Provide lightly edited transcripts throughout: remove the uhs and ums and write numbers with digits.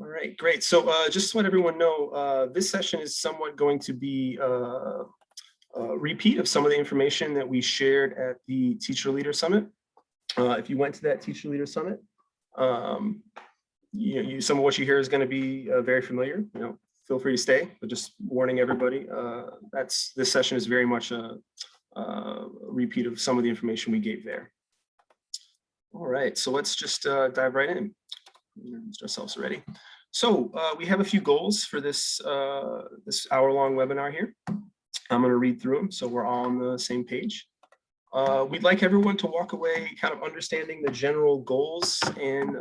All right, great. So just to let everyone know, this session is somewhat going to be a repeat of some of the information that we shared at the Teacher Leader Summit. If you went to that Teacher Leader Summit, some of what you hear is going to be very familiar. Feel free to stay, but just warning everybody, this session is very much a repeat of some of the information we gave there. All right, so let's just dive right in. Get ourselves ready. So we have a few goals for this this hour-long webinar here. I'm going to read through them so we're all on the same page. We'd like everyone to walk away kind of understanding the general goals and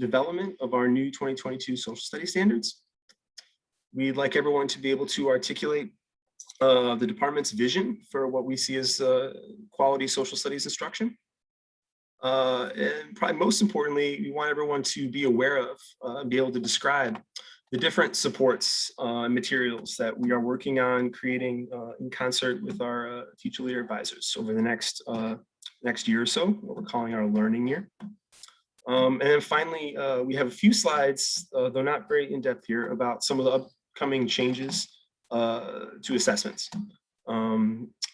development of our new 2022 social studies standards. We'd like everyone to be able to articulate the department's vision for what we see as quality social studies instruction. And probably most importantly, we want everyone to be aware of, be able to describe the different supports and materials that we are working on creating in concert with our teacher leader advisors over the next year or so, what we're calling our learning year. And then finally, we have a few slides, though not very in-depth here, about some of the upcoming changes to assessments.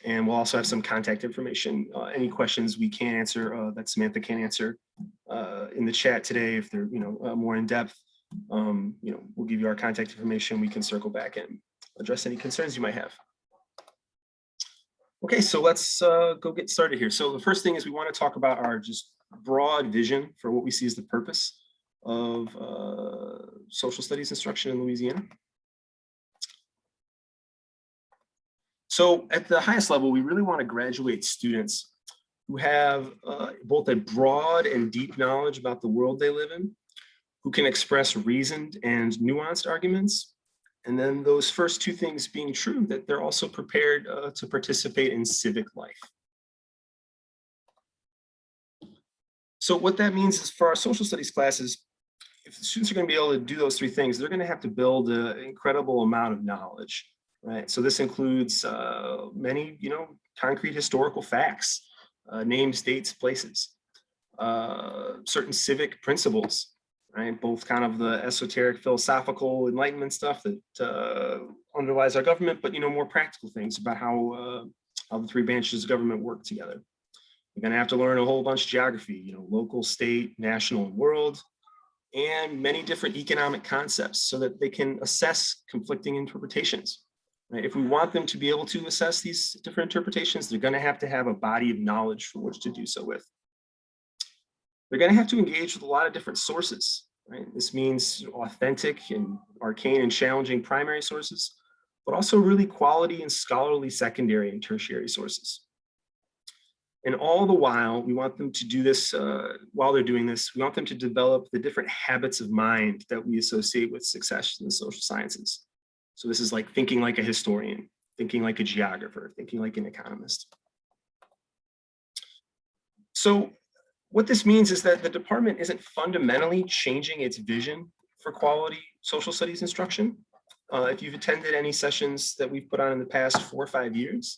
And we'll also have some contact information. Any questions we can't answer that Samantha can answer in the chat today, if they're more in depth, we'll give you our contact information. We can circle back and address any concerns you might have. Okay, so let's go get started here. So the first thing is we want to talk about our just broad vision for what we see as the purpose of social studies instruction in Louisiana. So at the highest level, we really want to graduate students who have both a broad and deep knowledge about the world they live in, who can express reasoned and nuanced arguments, and then those first two things being true, that they're also prepared to participate in civic life. So what that means is for our social studies classes, if the students are going to be able to do those three things, they're going to have to build an incredible amount of knowledge. Right, so this includes many, concrete historical facts, names, dates, places, certain civic principles, right? Both kind of the esoteric, philosophical, Enlightenment stuff that underlies our government, but more practical things about how the three branches of government work together. You're going to have to learn a whole bunch of geography, local, state, national, and world, and many different economic concepts, so that they can assess conflicting interpretations. Right? If we want them to be able to assess these different interpretations, they're going to have a body of knowledge from which to do so with. They're going to have to engage with a lot of different sources. Right? This means authentic and arcane and challenging primary sources, but also really quality and scholarly secondary and tertiary sources. And all the while, we want them to do this, while they're doing this, we want them to develop the different habits of mind that we associate with success in the social sciences. So this is like thinking like a historian, thinking like a geographer, thinking like an economist. So what this means is that the department isn't fundamentally changing its vision for quality social studies instruction. If you've attended any sessions that we've put on in the past 4 or 5 years,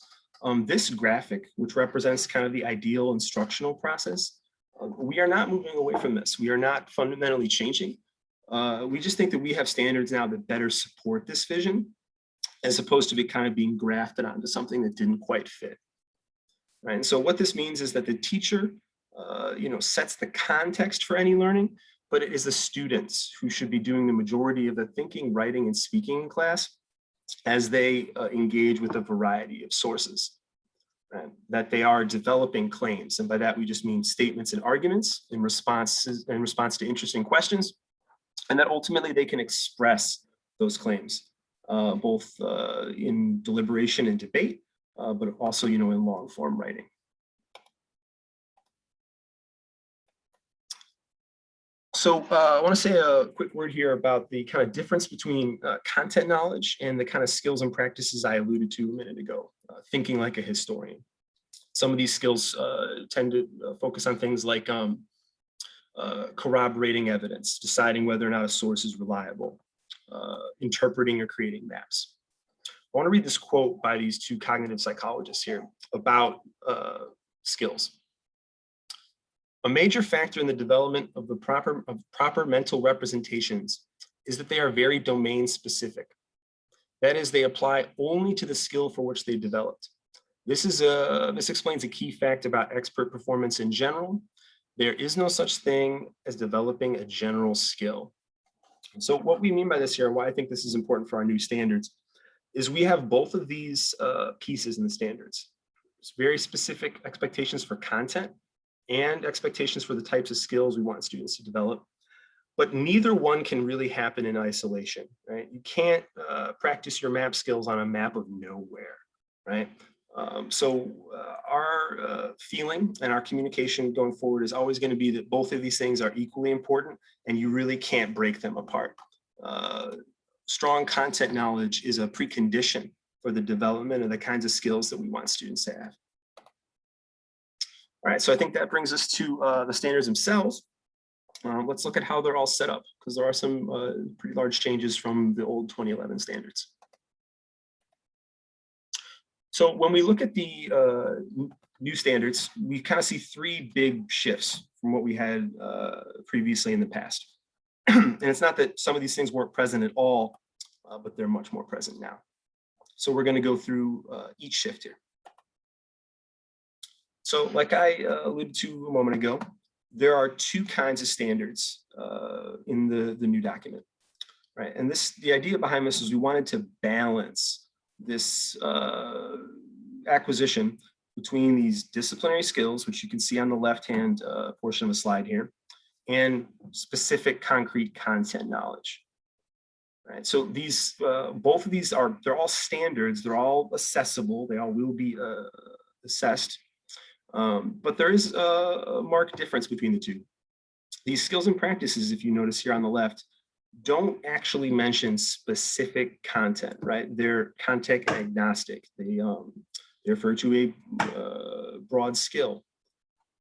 this graphic, which represents kind of the ideal instructional process, we are not moving away from this. We are not fundamentally changing. We just think that we have standards now that better support this vision, as opposed to it kind of being grafted onto something that didn't quite fit. Right? And so what this means is that the teacher, sets the context for any learning, but it is the students who should be doing the majority of the thinking, writing, and speaking in class as they engage with a variety of sources. Right? That they are developing claims, and by that we just mean statements and arguments in response to interesting questions. And that ultimately they can express those claims, both in deliberation and debate, but also, in long form writing. So I want to say a quick word here about the kind of difference between content knowledge and the kind of skills and practices I alluded to a minute ago, thinking like a historian. Some of these skills tend to focus on things like corroborating evidence, deciding whether or not a source is reliable, interpreting or creating maps. I want to read this quote by these two cognitive psychologists here about skills. A major factor in the development of proper mental representations is that they are very domain specific. That is, they apply only to the skill for which they developed. This explains a key fact about expert performance in general. There is no such thing as developing a general skill. So what we mean by this here, and why I think this is important for our new standards, is we have both of these pieces in the standards. It's very specific expectations for content and expectations for the types of skills we want students to develop. But neither one can really happen in isolation, right? You can't practice your map skills on a map of nowhere, right? Our feeling and our communication going forward is always going to be that both of these things are equally important, and you really can't break them apart. Strong content knowledge is a precondition for the development of the kinds of skills that we want students to have. All right, so I think that brings us to the standards themselves. Let's look at how they're all set up, because there are some pretty large changes from the old 2011 standards. So when we look at the new standards, we kind of see three big shifts from what we had previously in the past. And it's not that some of these things weren't present at all, but they're much more present now. So we're going to go through each shift here. So like I alluded to a moment ago, there are two kinds of standards in the new document, right? And the idea behind this is we wanted to balance this acquisition between these disciplinary skills, which you can see on the left-hand portion of the slide here, and specific concrete content knowledge, right? So these, both of these they're all standards, they're all accessible, they all will be assessed, but there is a marked difference between the two. These skills and practices, if you notice here on the left, don't actually mention specific content, right? They're content agnostic. They refer to a broad skill.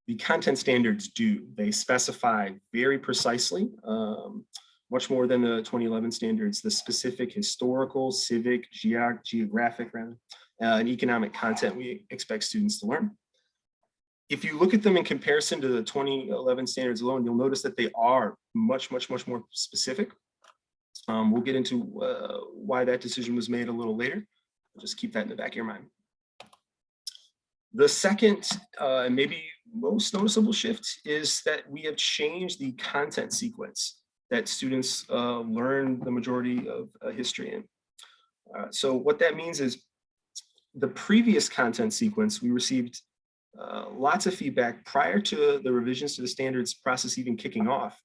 The content standards do. They specify very precisely, much more than the 2011 standards, the specific historical, civic, geographic, rather, and economic content we expect students to learn. If you look at them in comparison to the 2011 standards alone, you'll notice that they are much more specific. We'll get into why that decision was made a little later. Just keep that in the back of your mind. The second and maybe most noticeable shift is that we have changed the content sequence that students learn the majority of history in. So what that means is the previous content sequence, we received lots of feedback prior to the revisions to the standards process even kicking off,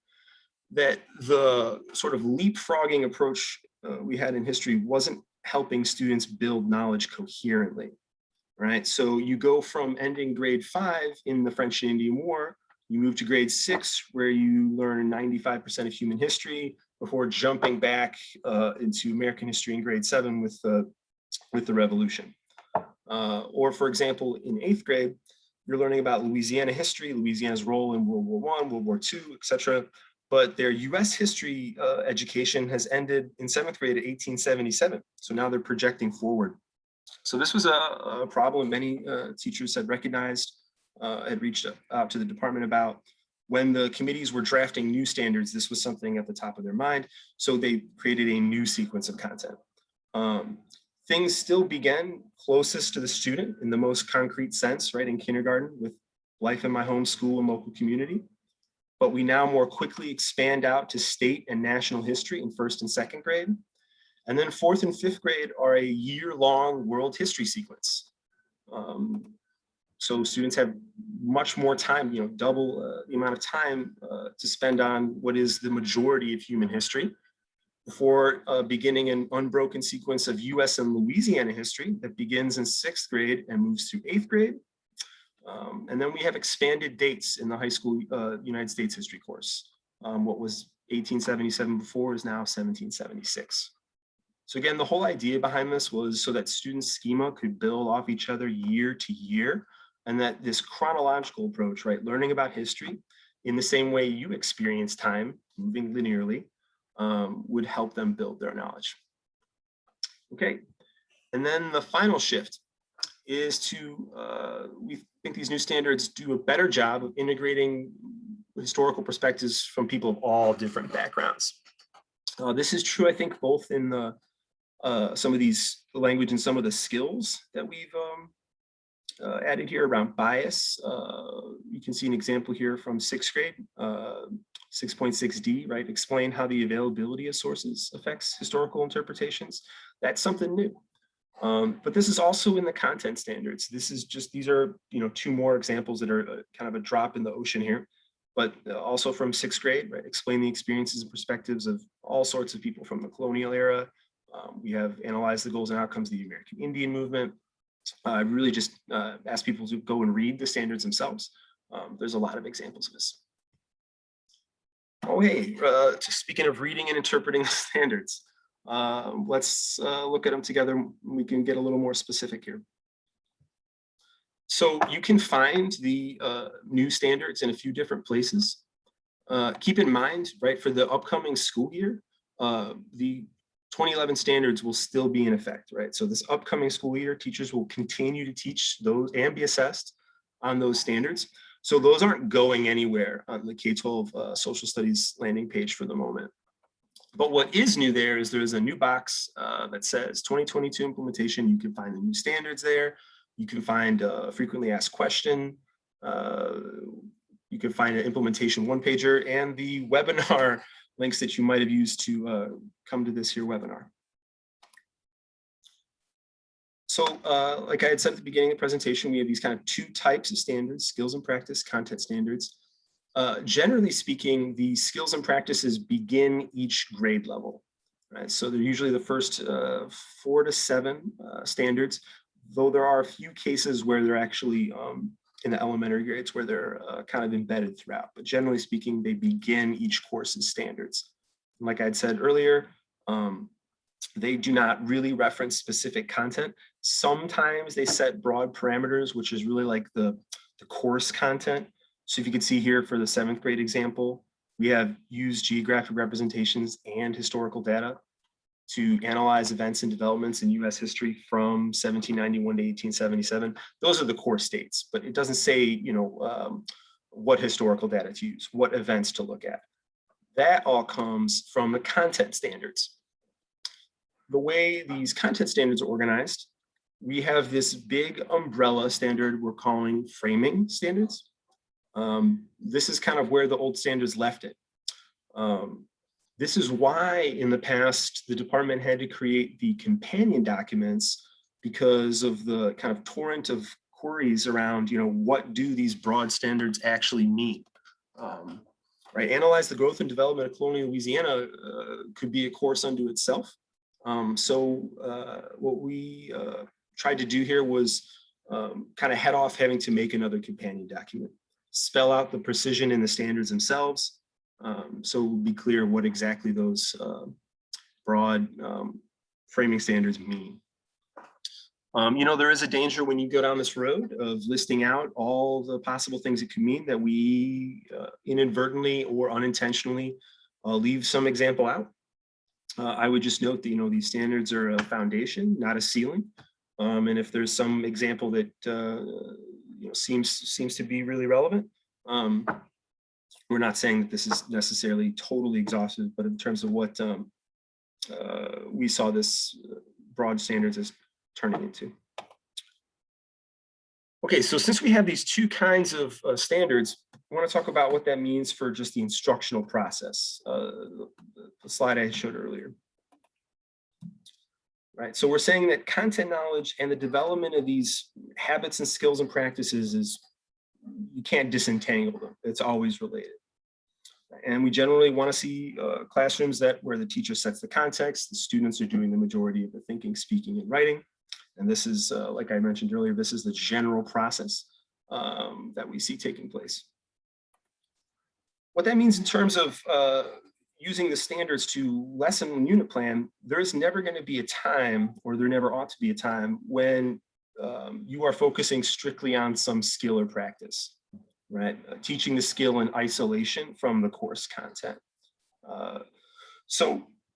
that the sort of leapfrogging approach we had in history wasn't helping students build knowledge coherently, right? So you go from ending grade 5 in the French and Indian War, you move to grade 6, where you learn 95% of human history before jumping back into American history in grade 7 with the Revolution. Or for example, in 8th grade, you're learning about Louisiana history, Louisiana's role in World War I, World War II, etc. But their US history education has ended in 7th grade at 1877. So now they're projecting forward. So this was a problem many teachers had recognized, had reached out to the department about. When the committees were drafting new standards, this was something at the top of their mind. So they created a new sequence of content. Things still began closest to the student in the most concrete sense, right, in kindergarten with life in my home, school, and local community. But we now more quickly expand out to state and national history in 1st and 2nd grade. And then 4th and 5th grade are a year-long world history sequence. So students have much more time, double the amount of time to spend on what is the majority of human history, before beginning an unbroken sequence of US and Louisiana history that begins in 6th grade and moves through 8th grade. And then we have expanded dates in the high school United States history course. What was 1877 before is now 1776. So again, the whole idea behind this was so that students' schema could build off each other year to year, and that this chronological approach, right, learning about history in the same way you experience time, moving linearly, would help them build their knowledge. Okay, and then the final shift is to, we think these new standards do a better job of integrating historical perspectives from people of all different backgrounds. This is true, I think, both in the some of these language and some of the skills that we've added here around bias. You can see an example here from 6th grade, 6.6D, right? Explain how the availability of sources affects historical interpretations. That's something new. But this is also in the content standards. These are, two more examples that are kind of a drop in the ocean here, but also from 6th grade, right? Explain the experiences and perspectives of all sorts of people from the colonial era. We have analyzed the goals and outcomes of the American Indian movement. I really just ask people to go and read the standards themselves. There's a lot of examples of this. Oh, hey, speaking of reading and interpreting the standards, let's look at them together. We can get a little more specific here. So you can find the new standards in a few different places. Keep in mind, right, for the upcoming school year, the 2011 standards will still be in effect, right? So this upcoming school year, teachers will continue to teach those and be assessed on those standards. So those aren't going anywhere on the K-12 social studies landing page for the moment. But what is new there is there's a new box that says 2022 implementation. You can find the new standards there. You can find a frequently asked question. You can find an implementation one-pager and the webinar links that you might have used to come to this here webinar. So like I had said at the beginning of the presentation, we have these kind of two types of standards: skills and practice, content standards. Generally speaking, the skills and practices begin each grade level, right? So they're usually the first 4 to 7 standards, though there are a few cases where they're actually in the elementary grades where they're kind of embedded throughout. But generally speaking, they begin each course's standards. And like I'd said earlier, they do not really reference specific content. Sometimes they set broad parameters, which is really like the course content. So if you can see here for the 7th grade example, we have used geographic representations and historical data to analyze events and developments in US history from 1791 to 1877. Those are the core states, but it doesn't say, what historical data to use, what events to look at. That all comes from the content standards. The way these content standards are organized, we have this big umbrella standard we're calling framing standards. This is kind of where the old standards left it. This is why in the past, the department had to create the companion documents because of the kind of torrent of queries around, what do these broad standards actually mean? Right, analyze the growth and development of colonial Louisiana could be a course unto itself. What we tried to do here was kind of head off having to make another companion document, spell out the precision in the standards themselves, so we'll be clear what exactly those broad framing standards mean. There is a danger when you go down this road of listing out all the possible things it could mean that we inadvertently or unintentionally leave some example out. I would just note that, these standards are a foundation, not a ceiling. And if there's some example that seems to be really relevant, we're not saying that this is necessarily totally exhaustive, but in terms of what we saw this broad standards as turning into. Okay, so since we have these two kinds of standards, I want to talk about what that means for just the instructional process, the slide I showed earlier. Right, so we're saying that content knowledge and the development of these habits and skills and practices is, you can't disentangle them. It's always related. And we generally want to see classrooms where the teacher sets the context, the students are doing the majority of the thinking, speaking, and writing. And this is, like I mentioned earlier, this is the general process that we see taking place. What that means in terms of using the standards to lessen a unit plan, there is never going to be a time, or there never ought to be a time, when you are focusing strictly on some skill or practice, right? Teaching the skill in isolation from the course content.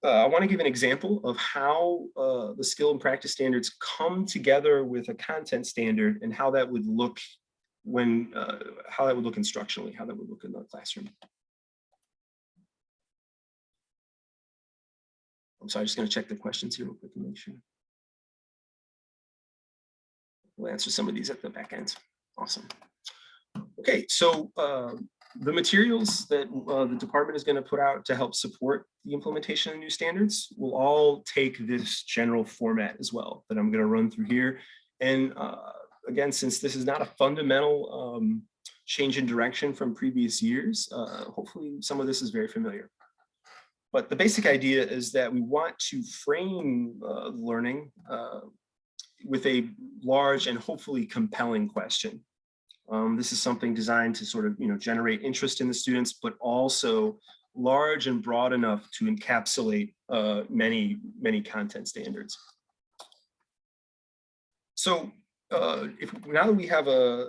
I want to give an example of how the skill and practice standards come together with a content standard and how that would look how that would look instructionally, how that would look in the classroom. I'm just going to check the questions here real quick and make sure. We'll answer some of these at the back end. Awesome. Okay, so the materials that the department is going to put out to help support the implementation of new standards will all take this general format as well that I'm going to run through here. And again, since this is not a fundamental change in direction from previous years, hopefully some of this is very familiar. But the basic idea is that we want to frame learning with a large and hopefully compelling question. This is something designed to sort of, generate interest in the students, but also large and broad enough to encapsulate many content standards. So now that we have a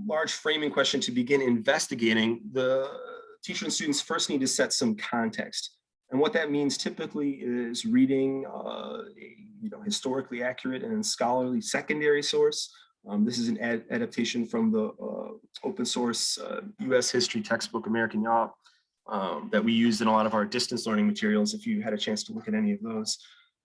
large framing question to begin investigating, the teacher and students first need to set some context. And what that means typically is reading a historically accurate and scholarly secondary source. This is an adaptation from the open source US history textbook, American Yaw, that we used in a lot of our distance learning materials, if you had a chance to look at any of those.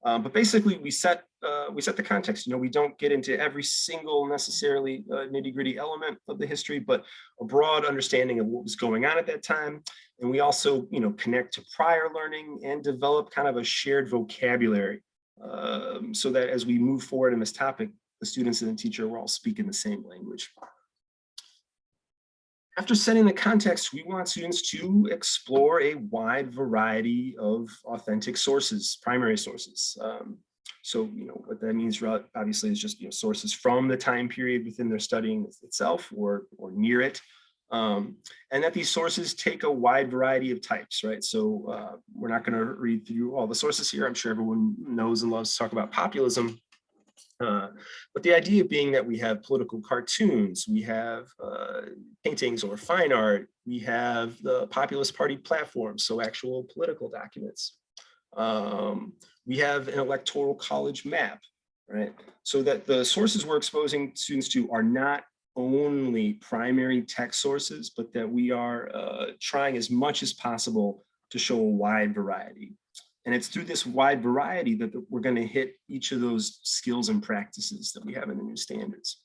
But basically, we set the context. We don't get into every single necessarily nitty-gritty element of the history, but a broad understanding of what was going on at that time. And we also, connect to prior learning and develop kind of a shared vocabulary, so that as we move forward in this topic, the students and the teacher were all speaking the same language. After setting the context, we want students to explore a wide variety of authentic sources, primary sources. So, what that means obviously is just sources from the time period within their studying itself or near it. And that these sources take a wide variety of types, right? So we're not going to read through all the sources here. I'm sure everyone knows and loves to talk about populism. But the idea being that we have political cartoons, we have paintings or fine art, we have the Populist Party platform, so actual political documents. We have an electoral college map, right? So that the sources we're exposing students to are not only primary text sources, but that we are trying as much as possible to show a wide variety. And it's through this wide variety that we're going to hit each of those skills and practices that we have in the new standards.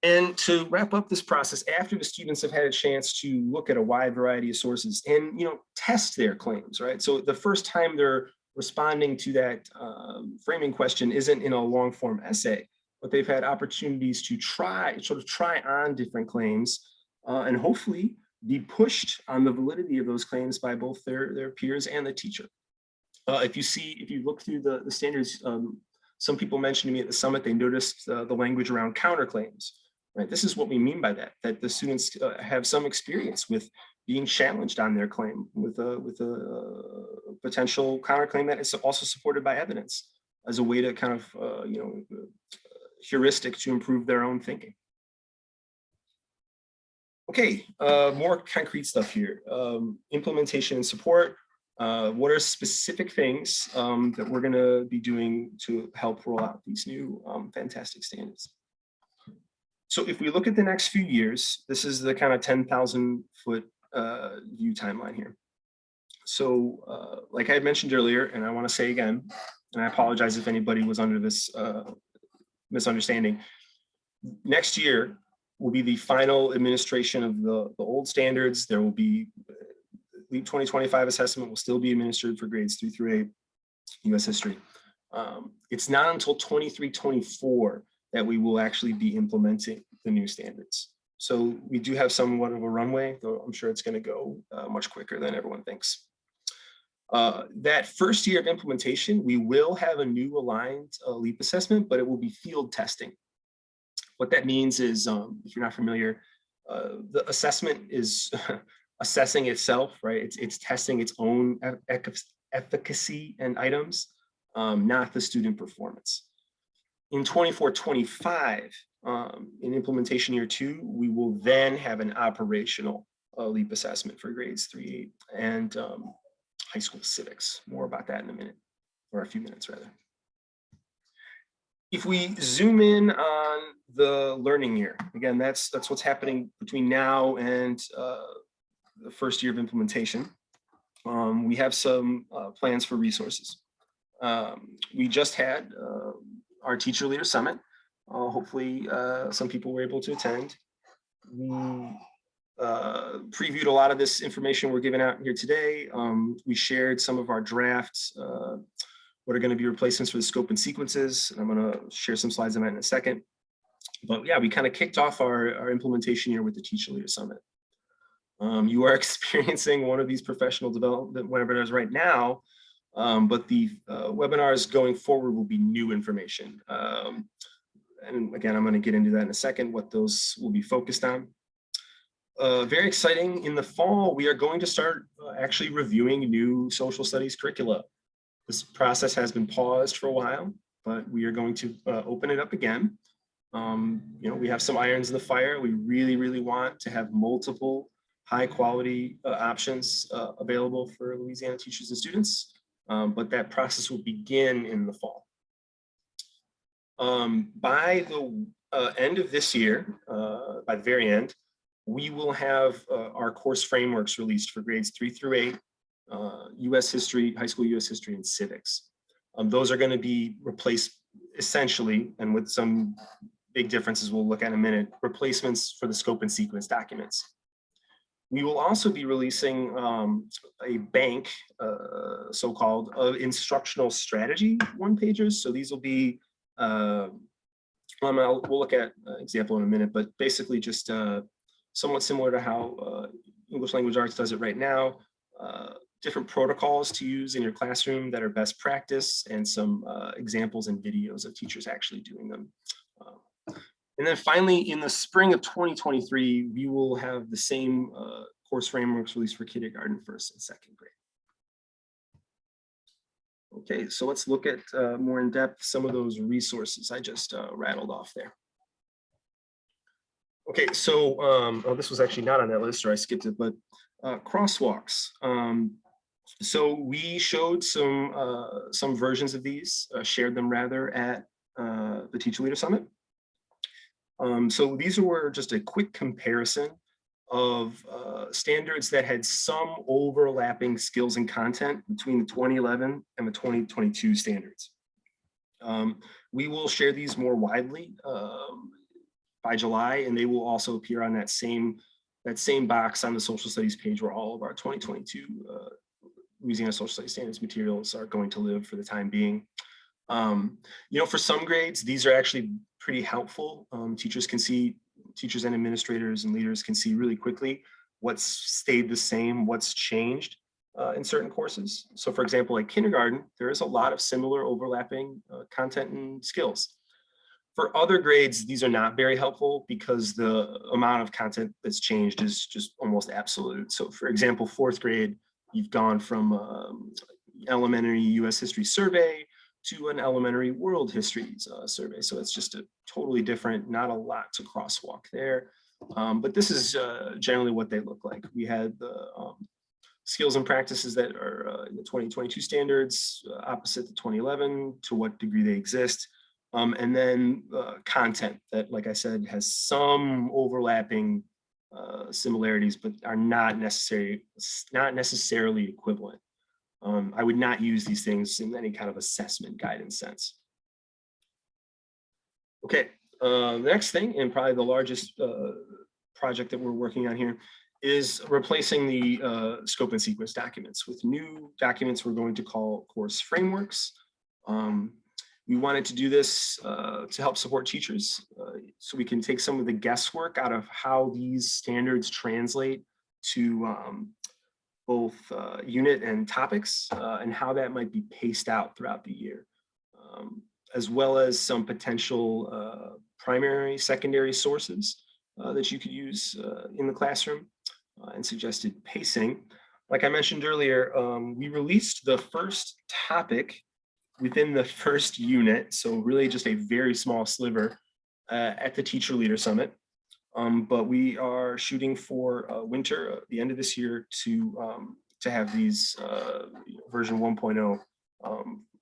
And to wrap up this process, after the students have had a chance to look at a wide variety of sources and test their claims, right? So the first time they're responding to that framing question isn't in a long form essay, but they've had opportunities to try on different claims and hopefully be pushed on the validity of those claims by both their peers and the teacher. If you look through the standards, some people mentioned to me at the summit, they noticed the language around counterclaims, right? This is what we mean by that the students have some experience with being challenged on their claim with a potential counterclaim that is also supported by evidence as a way to kind of, heuristic to improve their own thinking. Okay, more concrete stuff here. Implementation and support. What are specific things that we're going to be doing to help roll out these new fantastic standards? So if we look at the next few years, this is the kind of 10,000 foot view timeline here. So like I had mentioned earlier, and I want to say again, and I apologize if anybody was under this misunderstanding, next year will be the final administration of the old standards. There will be LEAP 2025 assessment will still be administered for grades 3 through 8 US history. It's not until 23-24 that we will actually be implementing the new standards. So we do have somewhat of a runway, though I'm sure it's going to go much quicker than everyone thinks. That first year of implementation, we will have a new aligned LEAP assessment, but it will be field testing. What that means is, if you're not familiar, the assessment is assessing itself, right? It's testing its own efficacy and items, not the student performance. In 24-25, in implementation year 2, we will then have an operational LEAP assessment for grades 3-8 and high school civics. More about that in a minute, or a few minutes rather. If we zoom in on the learning year, again, that's what's happening between now and the first year of implementation. We have some plans for resources. We just had our Teacher Leader Summit. Hopefully some people were able to attend. We previewed a lot of this information we're giving out here today. We shared some of our drafts, what are going to be replacements for the scope and sequences. And I'm going to share some slides on that in a second. But yeah, we kind of kicked off our implementation here with the Teacher Leader Summit. You are experiencing one of these professional development webinars right now, but the webinars going forward will be new information. And again, I'm going to get into that in a second, what those will be focused on. Very exciting, in the fall, we are going to start actually reviewing new social studies curricula. This process has been paused for a while, but we are going to open it up again. We have some irons in the fire. We really want to have multiple high quality options available for Louisiana teachers and students, but that process will begin in the fall. By the end of this year, by the very end, we will have our course frameworks released for grades 3 through 8, U.S. history, high school U.S. history, and civics. Those are going to be replaced essentially, and with some big differences we'll look at in a minute, replacements for the scope and sequence documents. We will also be releasing a bank, so-called, of instructional strategy one-pagers. So these will be, we'll look at an example in a minute, but basically just somewhat similar to how English Language Arts does it right now. Different protocols to use in your classroom that are best practice, and some examples and videos of teachers actually doing them. And then finally, in the spring of 2023, we will have the same course frameworks released for kindergarten, first and second grade. Okay, so let's look at more in depth some of those resources I just rattled off there. Okay, so oh, this was actually not on that list, or I skipped it, but crosswalks. So we showed some versions of these, shared them rather, at the Teacher Leader Summit. So these were just a quick comparison of standards that had some overlapping skills and content between the 2011 and the 2022 standards. We will share these more widely by July, and they will also appear on that same box on the social studies page where all of our 2022 Louisiana social studies standards materials are going to live for the time being. For some grades, these are actually pretty helpful. Teachers and administrators and leaders can see really quickly what's stayed the same, what's changed in certain courses. So for example, like kindergarten, there is a lot of similar overlapping content and skills. For other grades, these are not very helpful because the amount of content that's changed is just almost absolute. So for example, fourth grade, you've gone from elementary U.S. history survey to an elementary world history survey. So it's just a totally different, not a lot to crosswalk there. But this is generally what they look like. We had the skills and practices that are in the 2022 standards, opposite the 2011, to what degree they exist. And then content that, like I said, has some overlapping similarities, but are not necessarily equivalent. I would not use these things in any kind of assessment guidance sense. Okay, the next thing, and probably the largest project that we're working on here, is replacing the scope and sequence documents with new documents we're going to call course frameworks. We wanted to do this to help support teachers, so we can take some of the guesswork out of how these standards translate to both unit and topics, and how that might be paced out throughout the year, as well as some potential primary, secondary sources that you could use in the classroom, and suggested pacing. Like I mentioned earlier, we released the first topic within the first unit, so really just a very small sliver at the Teacher Leader Summit. But we are shooting for winter, the end of this year, to have these version 1.0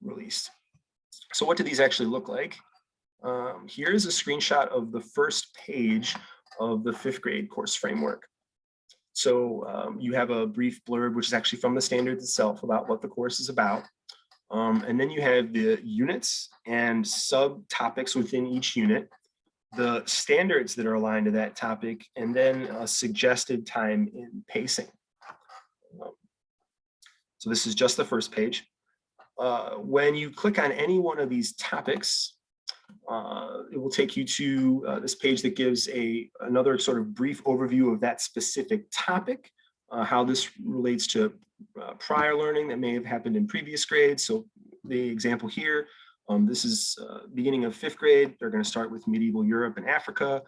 released. So what do these actually look like? Here is a screenshot of the first page of the 5th grade course framework. So you have a brief blurb, which is actually from the standards itself about what the course is about. And then you have the units and subtopics within each unit, the standards that are aligned to that topic, and then a suggested time in pacing. So this is just the first page. When you click on any one of these topics, it will take you to this page that gives another sort of brief overview of that specific topic, how this relates to prior learning that may have happened in previous grades. So the example here, this is beginning of 5th grade. They're going to start with medieval Europe and Africa.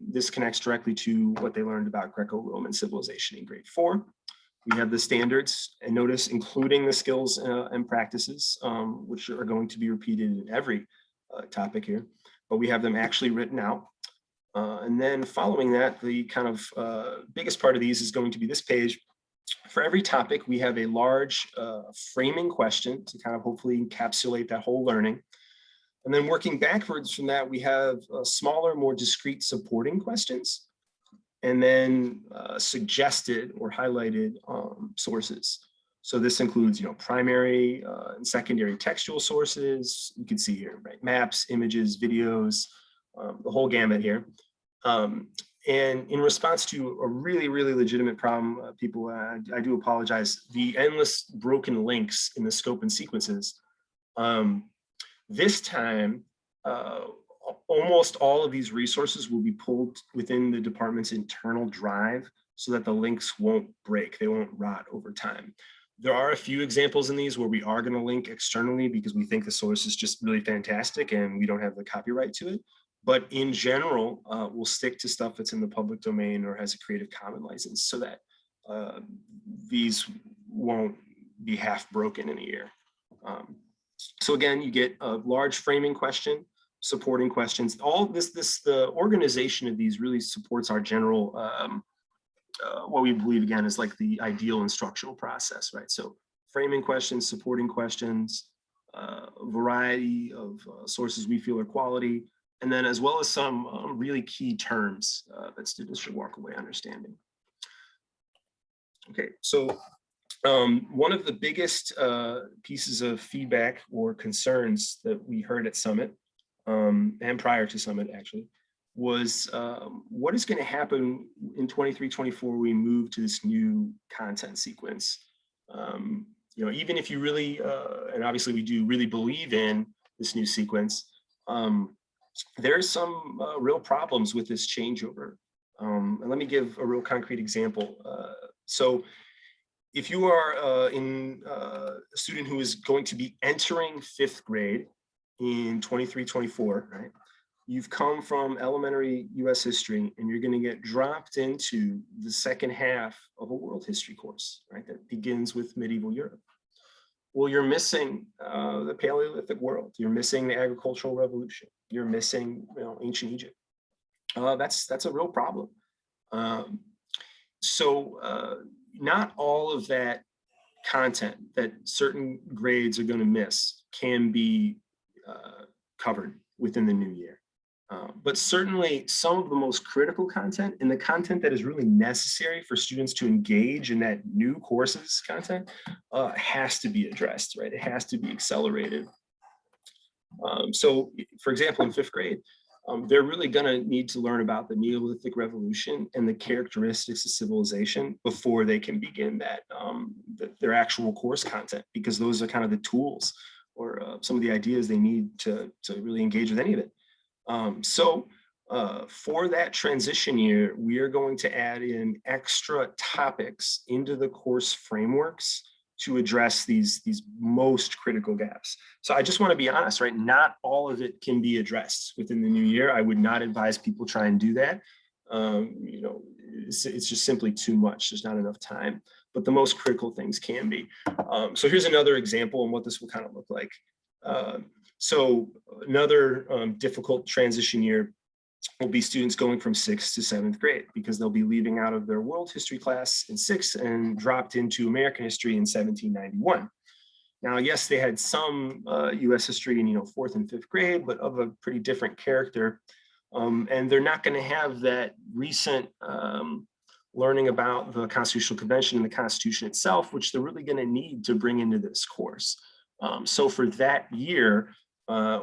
This connects directly to what they learned about Greco-Roman civilization in grade 4. We have the standards, and notice including the skills and practices, which are going to be repeated in every topic here, but we have them actually written out. And then following that, the kind of biggest part of these is going to be this page. For every topic, we have a large framing question to kind of hopefully encapsulate that whole learning. And then working backwards from that, we have smaller, more discrete supporting questions, and then suggested or highlighted sources. So this includes, primary and secondary textual sources. You can see here, right? Maps, images, videos, the whole gamut here. And in response to a really, really legitimate problem, people, I do apologize, the endless broken links in the scope and sequences. This time, almost all of these resources will be pulled within the department's internal drive so that the links won't break, they won't rot over time. There are a few examples in these where we are going to link externally because we think the source is just really fantastic and we don't have the copyright to it. But in general, we'll stick to stuff that's in the public domain or has a Creative Commons license so that these won't be half broken in a year. So again, you get a large framing question, supporting questions. All the organization of these really supports our general, what we believe again is like the ideal instructional process, right? So framing questions, supporting questions, a variety of sources we feel are quality, and then as well as some really key terms that students should walk away understanding. Okay, so one of the biggest pieces of feedback or concerns that we heard at Summit, and prior to Summit actually, was what is going to happen in 23-24 when we move to this new content sequence. Even if you really, and obviously we do really believe in this new sequence, there's some real problems with this changeover. And let me give a real concrete example. So if you are a student who is going to be entering 5th grade in 23-24, right? You've come from elementary US history and you're going to get dropped into the second half of a world history course, right? That begins with medieval Europe. Well, you're missing the Paleolithic world. You're missing the agricultural revolution. You're missing, ancient Egypt. That's a real problem. So not all of that content that certain grades are going to miss can be covered within the new year. But certainly some of the most critical content and the content that is really necessary for students to engage in that new courses content has to be addressed, right? It has to be accelerated. So for example, in 5th grade, they're really gonna need to learn about the Neolithic Revolution and the characteristics of civilization before they can begin that, their actual course content, because those are kind of the tools or some of the ideas they need to really engage with any of it. So for that transition year, we are going to add in extra topics into the course frameworks to address these most critical gaps. So I just want to be honest, right? Not all of it can be addressed within the new year. I would not advise people try and do that. It's just simply too much. There's not enough time, but the most critical things can be. So here's another example of what this will kind of look like. So another difficult transition year will be students going from 6th to 7th grade, because they'll be leaving out of their world history class in 6th and dropped into American history in 1791. Now, yes, they had some US history in 4th and 5th grade, but of a pretty different character. And they're not going to have that recent learning about the Constitutional Convention and the Constitution itself, which they're really going to need to bring into this course. So for that year,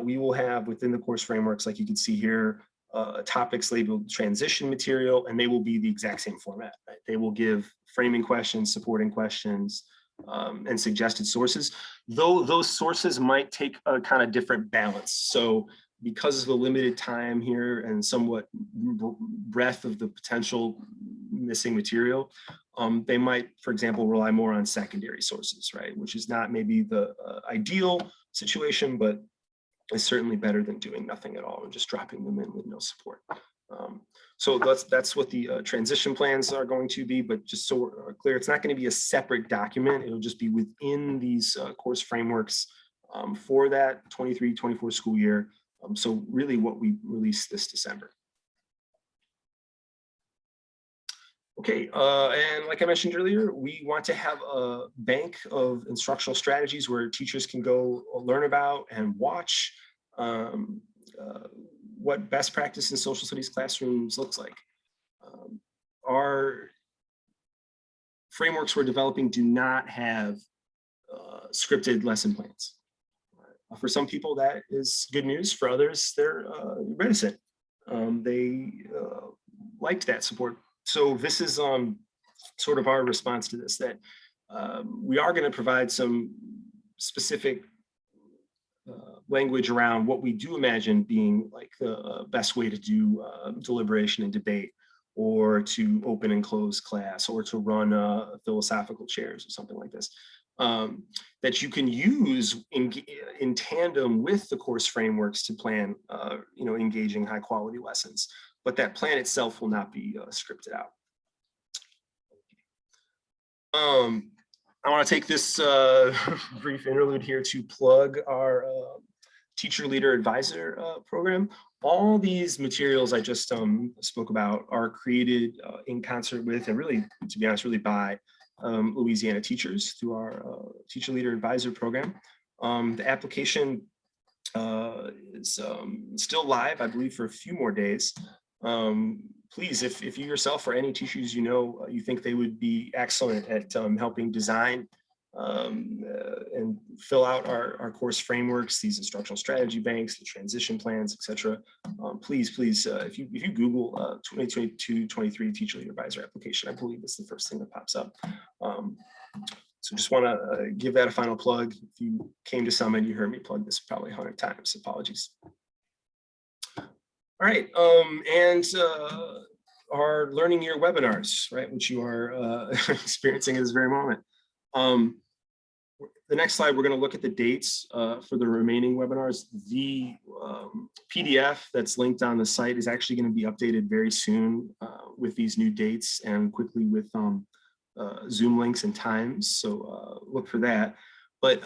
we will have within the course frameworks, like you can see here, topics labeled transition material, and they will be the exact same format. Right? They will give framing questions, supporting questions, and suggested sources, though those sources might take a kind of different balance. So because of the limited time here and somewhat breadth of the potential missing material, they might, for example, rely more on secondary sources, right? Which is not maybe the ideal situation, but is certainly better than doing nothing at all and just dropping them in with no support. So that's what the transition plans are going to be, but just so we're clear, it's not going to be a separate document. It'll just be within these course frameworks for that 23-24 school year. So really what we released this December. Okay, and like I mentioned earlier, we want to have a bank of instructional strategies where teachers can go learn about and watch what best practice in social studies classrooms looks like. Our frameworks we're developing do not have scripted lesson plans. For some people, that is good news. For others, they're reticent. They liked that support. So this is sort of our response to this, that we are going to provide some specific language around what we do imagine being like the best way to do deliberation and debate, or to open and close class, or to run philosophical chairs or something like this, that you can use in tandem with the course frameworks to plan engaging high quality lessons. But that plan itself will not be scripted out. I want to take this brief interlude here to plug our Teacher Leader Advisor program. All these materials I just spoke about are created in concert with, and really, to be honest, really by Louisiana teachers through our Teacher Leader Advisor program. The application is still live, I believe, for a few more days. Please, if you yourself or any teachers you think they would be excellent at helping design and fill out our course frameworks, these instructional strategy banks, the transition plans, etc. Please, if you Google 2022-23 Teacher Leader Advisor application, I believe it's the first thing that pops up. So just want to give that a final plug. If you came to Summit, you heard me plug this probably 100 times. Apologies. All right, and our Learning Year webinars, right, which you are experiencing at this very moment. The next slide, we're going to look at the dates for the remaining webinars. The PDF that's linked on the site is actually going to be updated very soon with these new dates and quickly with Zoom links and times. So look for that. But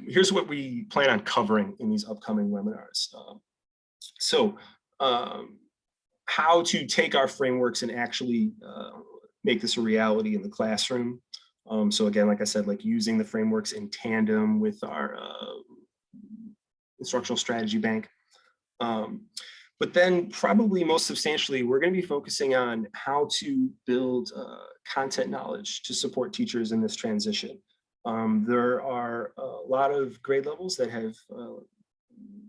here's what we plan on covering in these upcoming webinars. How to take our frameworks and actually make this a reality in the classroom. So again, like I said, like using the frameworks in tandem with our instructional strategy bank. But then probably most substantially, we're going to be focusing on how to build content knowledge to support teachers in this transition. There are a lot of grade levels that have,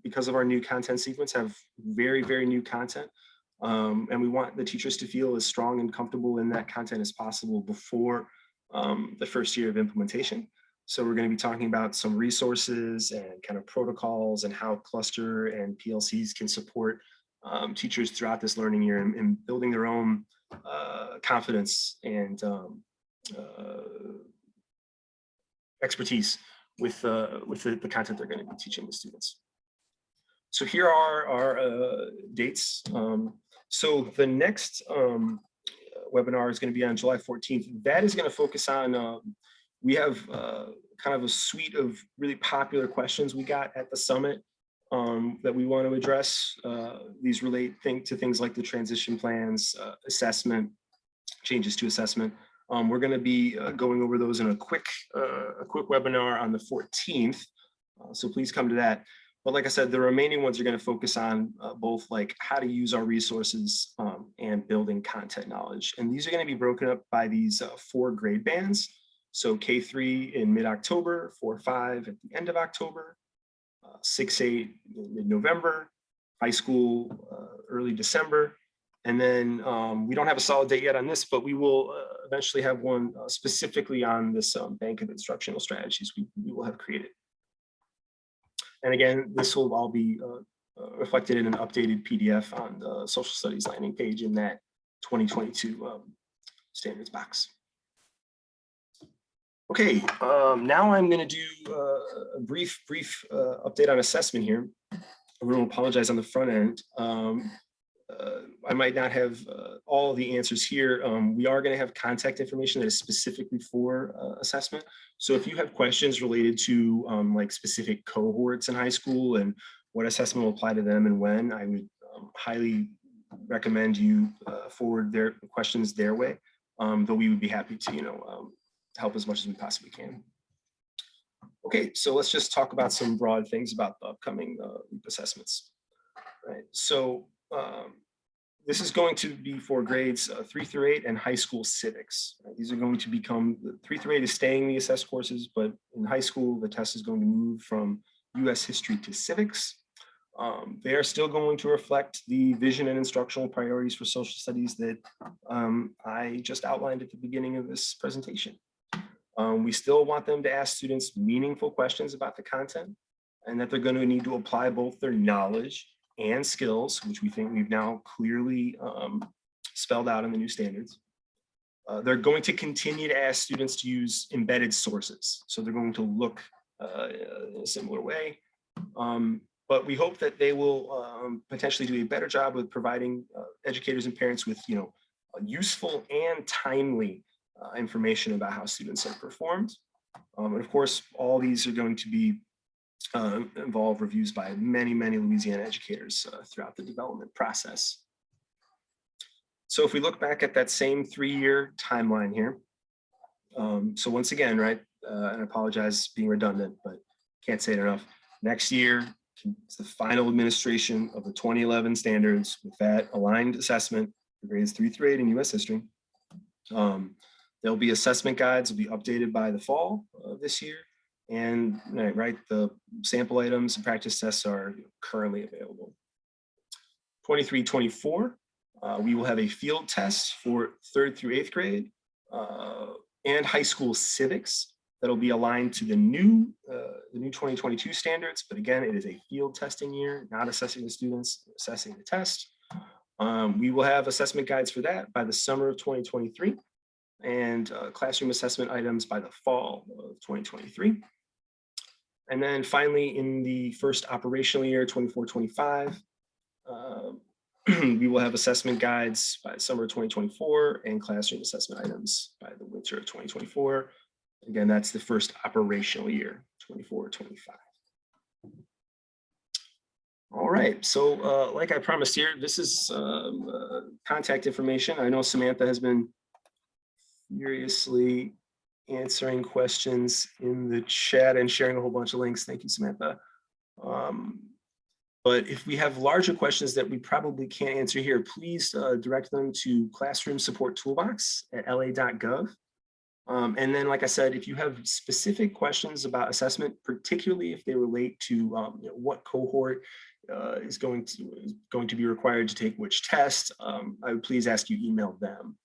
because of our new content sequence, have very, very new content. And we want the teachers to feel as strong and comfortable in that content as possible before the first year of implementation. So we're going to be talking about some resources and kind of protocols and how cluster and PLCs can support teachers throughout this learning year and building their own confidence and expertise with the content they're going to be teaching the students. So here are our dates. So the next webinar is going to be on July 14th. That is going to focus on, we have kind of a suite of really popular questions we got at the summit that we want to address. These relate to things like the transition plans, assessment, changes to assessment. We're going to be going over those in a quick webinar on the 14th. So please come to that. But like I said, the remaining ones are going to focus on both like how to use our resources and building content knowledge. And these are going to be broken up by these 4 grade bands. So K3 in mid-October, 4-5 at the end of October, 6-8 in mid-November, high school early December. And then we don't have a solid date yet on this, but we will eventually have one specifically on this bank of instructional strategies we will have created. And again, this will all be reflected in an updated PDF on the social studies landing page in that 2022 standards box. Okay, now I'm going to do a brief update on assessment here. I'm going to apologize on the front end. I might not have all the answers here. We are going to have contact information that is specifically for assessment. So if you have questions related to like specific cohorts in high school and what assessment will apply to them and when, I would highly recommend you forward their questions their way, though we would be happy to, help as much as we possibly can. Okay, so let's just talk about some broad things about the upcoming assessments. Right, so this is going to be for grades 3 through 8 and high school civics. Right? These are going to become, 3 through 8 is staying the assessed courses, but in high school, the test is going to move from US history to civics. They are still going to reflect the vision and instructional priorities for social studies that I just outlined at the beginning of this presentation. We still want them to ask students meaningful questions about the content and that they're going to need to apply both their knowledge and skills, which we think we've now clearly spelled out in the new standards. They're going to continue to ask students to use embedded sources. So they're going to look in a similar way. But we hope that they will potentially do a better job with providing educators and parents with useful and timely information about how students have performed. And of course, all these are going to be involve reviews by many Louisiana educators throughout the development process. So if we look back at that same 3-year timeline here, so once again, right, and I apologize being redundant, but can't say it enough. Next year is the final administration of the 2011 standards with that aligned assessment for grades 3 through 8 in US history. There'll be assessment guides will be updated by the fall of this year. And right, the sample items and practice tests are currently available. 23-24, we will have a field test for 3rd through 8th grade and high school civics that'll be aligned to the new 2022 standards. But again, it is a field testing year, not assessing the students, assessing the test. We will have assessment guides for that by the summer of 2023 and classroom assessment items by the fall of 2023. And then finally, in the first operational year, 24-25, we will have assessment guides by summer of 2024 and classroom assessment items by the winter of 2024. Again, that's the first operational year, 24-25. All right, so like I promised here, this is contact information. I know Samantha has been furiously answering questions in the chat and sharing a whole bunch of links. Thank you, Samantha. But if we have larger questions that we probably can't answer here, please direct them to Classroom Support Toolbox at la.gov. And then, like I said, if you have specific questions about assessment, particularly if they relate to what cohort is going to be required to take which test, I would please ask you email them.